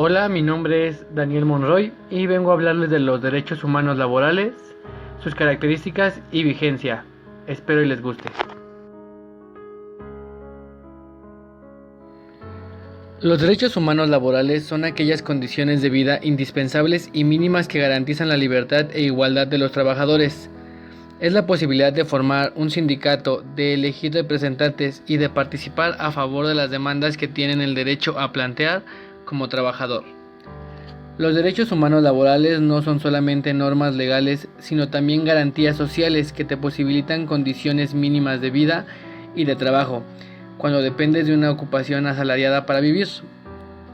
Hola, mi nombre es Daniel Monroy y vengo a hablarles de los derechos humanos laborales, sus características y vigencia. Espero y les guste. Los derechos humanos laborales son aquellas condiciones de vida indispensables y mínimas que garantizan la libertad e igualdad de los trabajadores. Es la posibilidad de formar un sindicato, de elegir representantes y de participar a favor de las demandas que tienen el derecho a plantear como trabajador. Los derechos humanos laborales no son solamente normas legales, sino también garantías sociales que te posibilitan condiciones mínimas de vida y de trabajo, cuando dependes de una ocupación asalariada para vivir.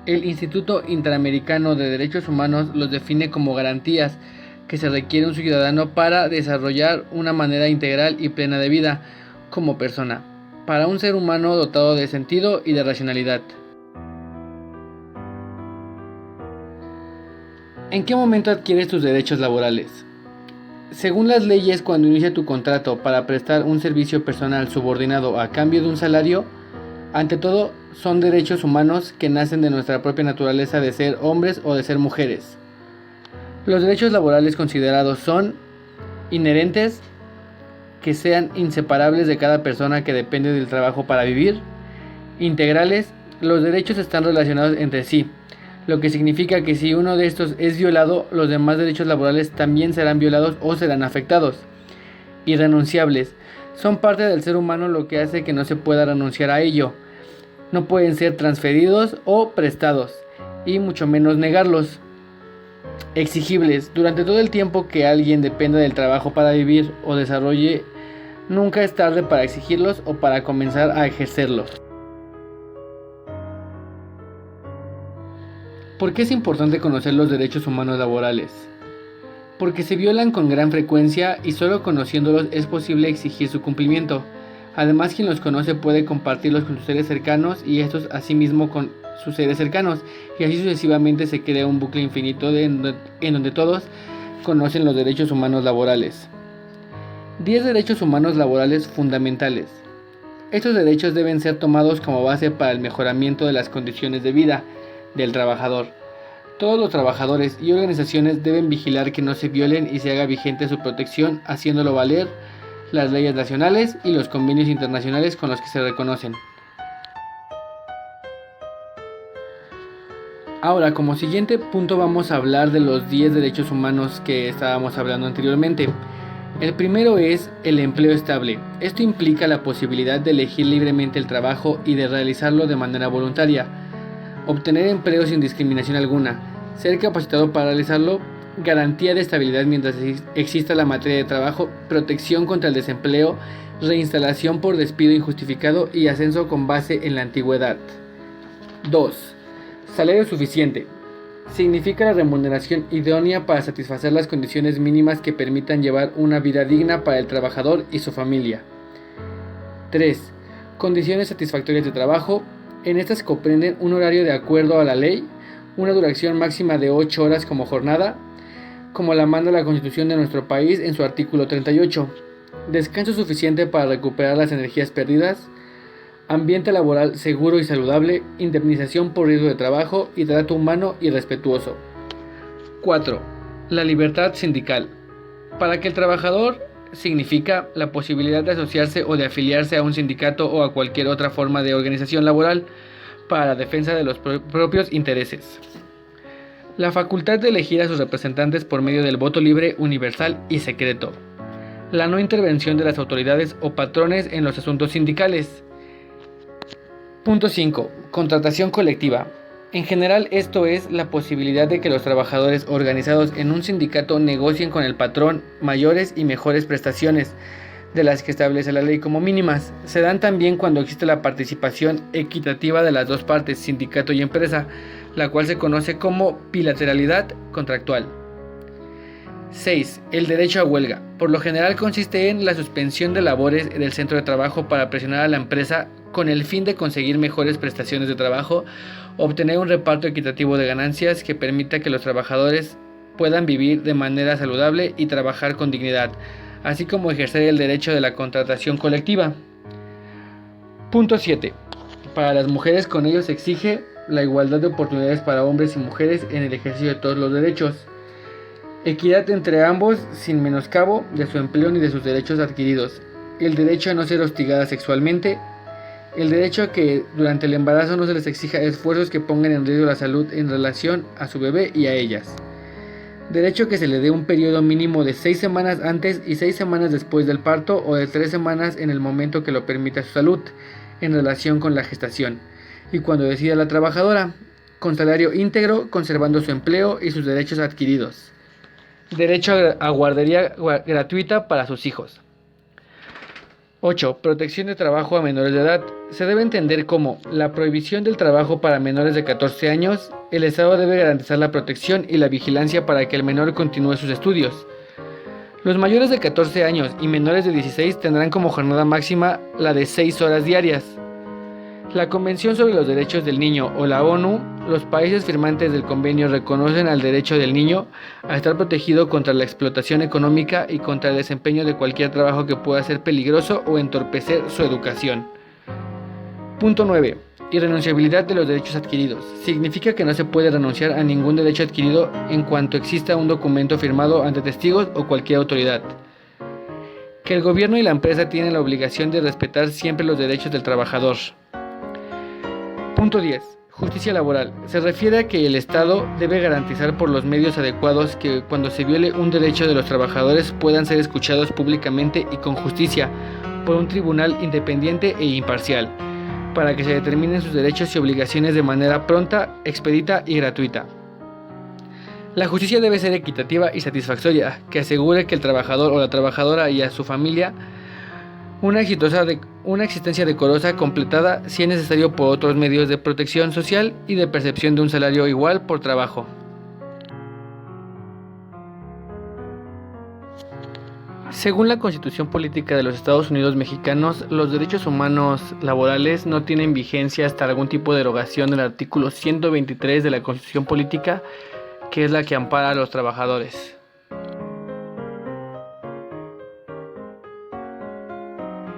El Instituto Interamericano de Derechos Humanos los define como garantías que se requiere un ciudadano para desarrollar una manera integral y plena de vida como persona, para un ser humano dotado de sentido y de racionalidad. ¿En qué momento adquieres tus derechos laborales? Según las leyes, cuando inicia tu contrato para prestar un servicio personal subordinado a cambio de un salario, ante todo, son derechos humanos que nacen de nuestra propia naturaleza de ser hombres o de ser mujeres. Los derechos laborales considerados son inherentes, que sean inseparables de cada persona que depende del trabajo para vivir; integrales, los derechos están relacionados entre sí, lo que significa que si uno de estos es violado, los demás derechos laborales también serán violados o serán afectados; irrenunciables, son parte del ser humano, lo que hace que no se pueda renunciar a ello. No pueden ser transferidos o prestados, y mucho menos negarlos. Exigibles, durante todo el tiempo que alguien dependa del trabajo para vivir o desarrolle, nunca es tarde para exigirlos o para comenzar a ejercerlos. ¿Por qué es importante conocer los derechos humanos laborales? Porque se violan con gran frecuencia y solo conociéndolos es posible exigir su cumplimiento. Además, quien los conoce puede compartirlos con sus seres cercanos y estos asimismo con sus seres cercanos, y así sucesivamente se crea un bucle infinito en donde todos conocen los derechos humanos laborales. 10 derechos humanos laborales fundamentales. Estos derechos deben ser tomados como base para el mejoramiento de las condiciones de vida del trabajador. Todos los trabajadores y organizaciones deben vigilar que no se violen y se haga vigente su protección, haciéndolo valer las leyes nacionales y los convenios internacionales con los que se reconocen. Ahora, como siguiente punto, vamos a hablar de los 10 derechos humanos que estábamos hablando anteriormente. El primero es el empleo estable. Esto implica la posibilidad de elegir libremente el trabajo y de realizarlo de manera voluntaria. Obtener empleo sin discriminación alguna. Ser capacitado para realizarlo. Garantía de estabilidad mientras exista la materia de trabajo. Protección contra el desempleo. Reinstalación por despido injustificado y ascenso con base en la antigüedad. 2. Salario suficiente. Significa la remuneración idónea para satisfacer las condiciones mínimas que permitan llevar una vida digna para el trabajador y su familia. 3. Condiciones satisfactorias de trabajo. En estas comprenden un horario de acuerdo a la ley, una duración máxima de 8 horas como jornada, como la manda la Constitución de nuestro país en su artículo 38. Descanso suficiente para recuperar las energías perdidas. Ambiente laboral seguro y saludable, indemnización por riesgo de trabajo y trato humano y respetuoso. 4. La libertad sindical. Para que el trabajador significa la posibilidad de asociarse o de afiliarse a un sindicato o a cualquier otra forma de organización laboral para la defensa de los propios intereses. La facultad de elegir a sus representantes por medio del voto libre, universal y secreto. La no intervención de las autoridades o patrones en los asuntos sindicales. Punto 5. Contratación colectiva. En general, esto es la posibilidad de que los trabajadores organizados en un sindicato negocien con el patrón mayores y mejores prestaciones de las que establece la ley como mínimas. Se dan también cuando existe la participación equitativa de las dos partes, sindicato y empresa, la cual se conoce como bilateralidad contractual. 6. El derecho a huelga. Por lo general consiste en la suspensión de labores del centro de trabajo para presionar a la empresa con el fin de conseguir mejores prestaciones de trabajo, obtener un reparto equitativo de ganancias que permita que los trabajadores puedan vivir de manera saludable y trabajar con dignidad, así como ejercer el derecho de la contratación colectiva. Punto 7. Para las mujeres con ello se exige la igualdad de oportunidades para hombres y mujeres en el ejercicio de todos los derechos, equidad entre ambos sin menoscabo de su empleo ni de sus derechos adquiridos, el derecho a no ser hostigada sexualmente, el derecho a que durante el embarazo no se les exija esfuerzos que pongan en riesgo la salud en relación a su bebé y a ellas, derecho a que se le dé un periodo mínimo de 6 semanas antes y 6 semanas después del parto o de 3 semanas en el momento que lo permita su salud en relación con la gestación y cuando decida la trabajadora, con salario íntegro, conservando su empleo y sus derechos adquiridos. Derecho a guardería gratuita para sus hijos. 8. Protección de trabajo a menores de edad. Se debe entender como la prohibición del trabajo para menores de 14 años. El Estado debe garantizar la protección y la vigilancia para que el menor continúe sus estudios. Los mayores de 14 años y menores de 16 tendrán como jornada máxima la de 6 horas diarias. La Convención sobre los Derechos del Niño o la ONU, los países firmantes del convenio reconocen al derecho del niño a estar protegido contra la explotación económica y contra el desempeño de cualquier trabajo que pueda ser peligroso o entorpecer su educación. Punto 9. Irrenunciabilidad de los derechos adquiridos. Significa que no se puede renunciar a ningún derecho adquirido en cuanto exista un documento firmado ante testigos o cualquier autoridad. Que el gobierno y la empresa tienen la obligación de respetar siempre los derechos del trabajador. Punto 10. Justicia laboral. Se refiere a que el Estado debe garantizar por los medios adecuados que cuando se viole un derecho de los trabajadores puedan ser escuchados públicamente y con justicia por un tribunal independiente e imparcial, para que se determinen sus derechos y obligaciones de manera pronta, expedita y gratuita. La justicia debe ser equitativa y satisfactoria, que asegure que el trabajador o la trabajadora y a su familia una existencia decorosa completada si es necesario por otros medios de protección social y de percepción de un salario igual por trabajo. Según la Constitución Política de los Estados Unidos Mexicanos, los derechos humanos laborales no tienen vigencia hasta algún tipo de derogación del artículo 123 de la Constitución Política, que es la que ampara a los trabajadores.